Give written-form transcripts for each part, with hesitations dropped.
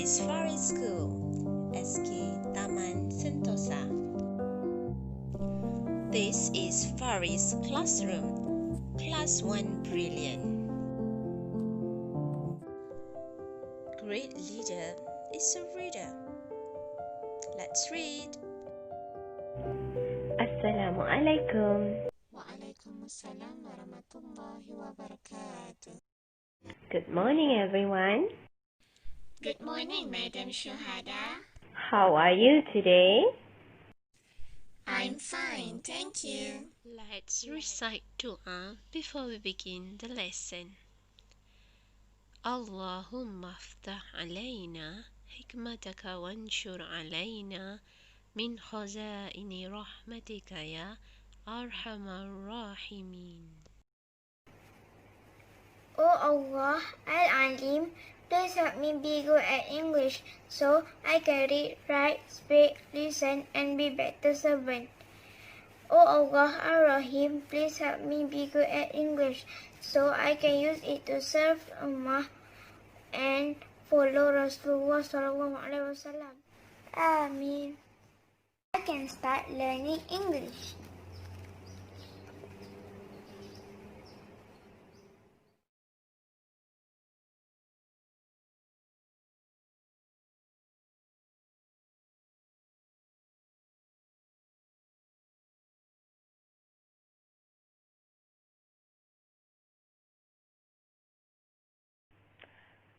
is Faris School, SK Taman Sentosa. This is Faris' classroom, Class 1 Brilliant. Great leader is a reader. Let's read. Assalamualaikum. Waalaikumsalam warahmatullahi wabarakatuh. Good morning, everyone. Good morning, Madam Syuhada. How are you today? I'm fine, thank you. Let's recite dua before we begin the lesson. Allahumma aftah alayna hikmataka wanshur alayna min khazaini rahmatika ya arhamar rahimin. Oh Allah, Al-Alim, please help me be good at English so I can read, write, speak, listen, and be better servant. Oh Allah, Ar-Rahim, please help me be good at English so I can use it to serve Ummah and follow Rasulullah sallallahu alaihi wasallam. Aamiin. I can start learning English.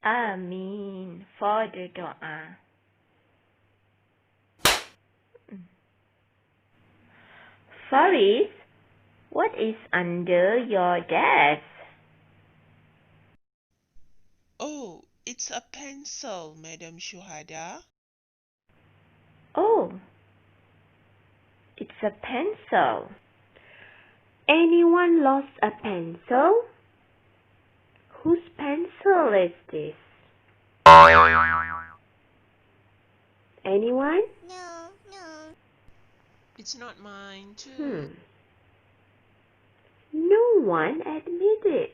Aamiin for the dua. Faris, what is under your desk? Oh, it's a pencil, Madam Syuhada. Oh, it's a pencil. Anyone lost a pencil? Whose pencil is this? Anyone? No. It's not mine, too. No one admitted.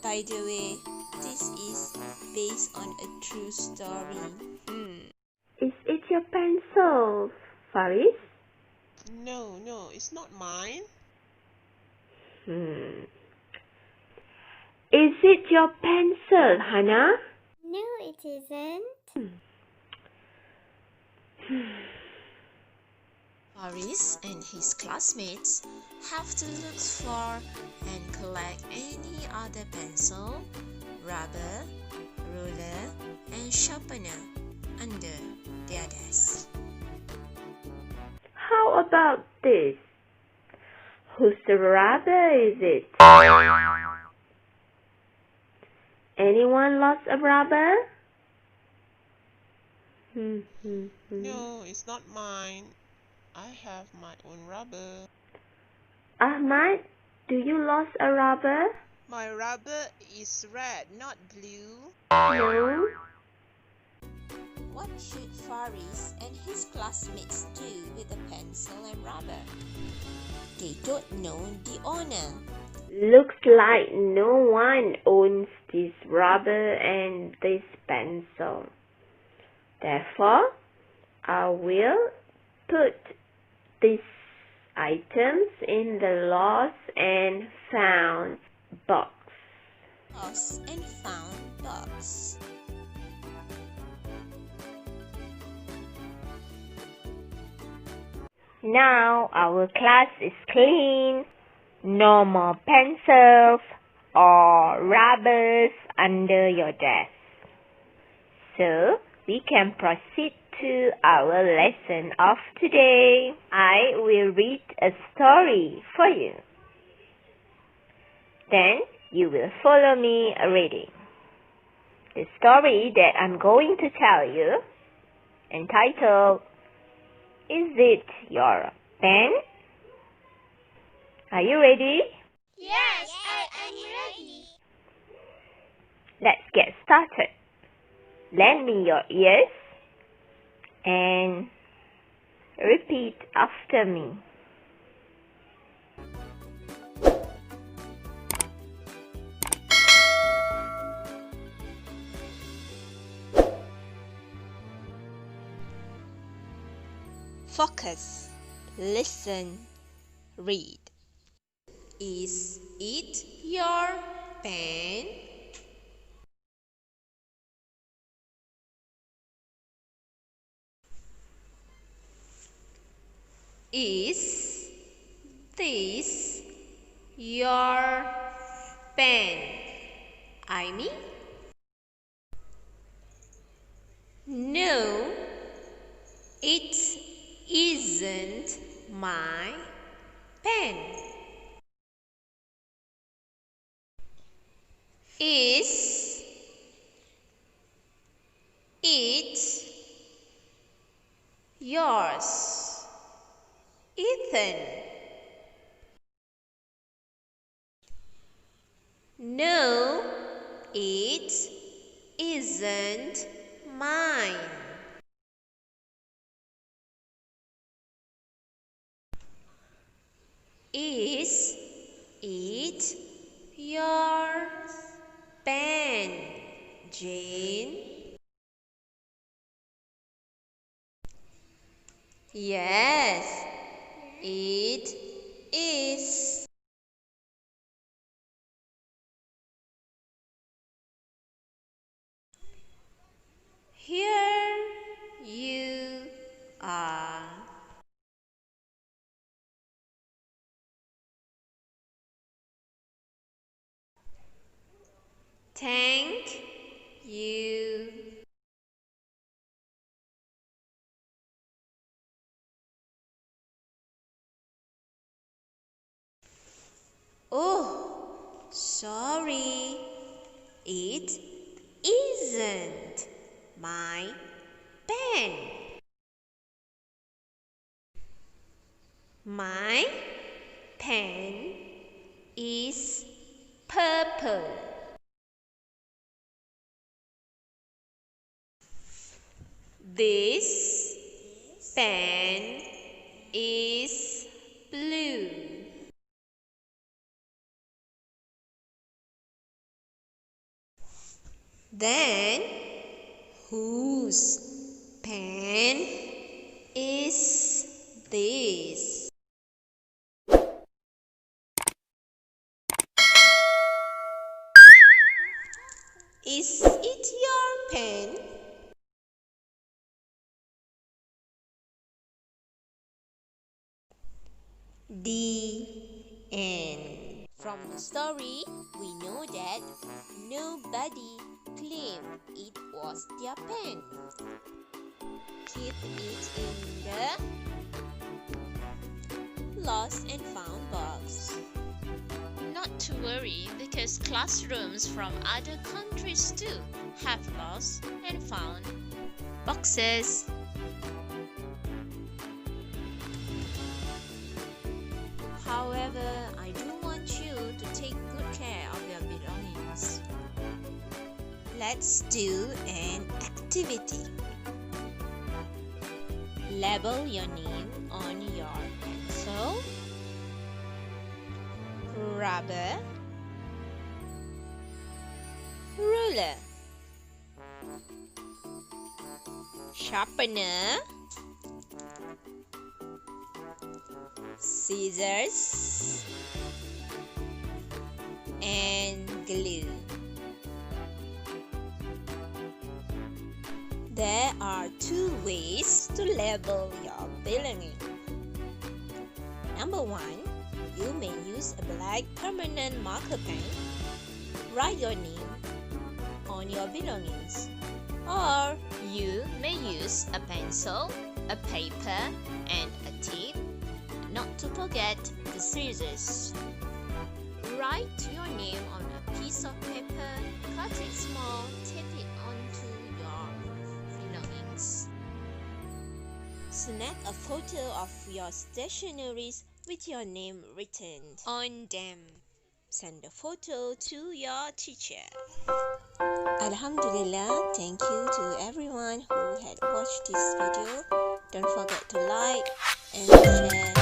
By the way, this is based on a true story. Is it your pencil, Faris? No, it's not mine. Is it your pencil, Hannah? No, it isn't. Faris and his classmates have to look for and collect any other pencil, rubber, ruler, and sharpener under their desk. How about this? Whose rubber is it? Anyone lost a rubber? No, it's not mine. I have my own rubber. Ahmad, do you lost a rubber? My rubber is red, not blue. No. What should Faris and his classmates do with the pencil and rubber? They don't know the owner. Looks like no one owns this rubber and this pencil. Therefore, I will put these items in the lost and found box. Lost and found box. Now our class is clean. No more pencils or rubbers under your desk. So, we can proceed to our lesson of today. I will read a story for you. Then, you will follow me reading. The story that I'm going to tell you, entitled, Is It Your Pen? Are you ready? Yes, I am ready. Let's get started. Lend me your ears and repeat after me. Focus. Listen. Read. Is it your pen? Is this your pen? Aamiin? No, it isn't my pen. Is it yours, Ethan? No, it isn't mine. Is it your pen, Jane? Yes, it is. Here you are. Thank you. Oh, sorry. It isn't my pen. My pen is purple. This pen is blue. Then, whose pen is this? Is it your pen? The end. From the story, we know that nobody claimed it was their pen. Keep it in the lost and found box. Not to worry, because classrooms from other countries too have lost and found boxes. However, I do want you to take good care of your belongings. Let's do an activity. Label your name on your pencil, rubber, ruler, sharpener, scissors, and glue. There are two ways to label your belongings. Number 1, you may use a black permanent marker pen. Write your name on your belongings. Or you may use a pencil, a paper, and a tip. Not to forget the scissors. Write your name on a piece of paper, cut it small, tape it onto your belongings. Snap a photo of your stationeries with your name written on them. Send the photo to your teacher. Alhamdulillah, thank you to everyone who had watched this video. Don't forget to like and share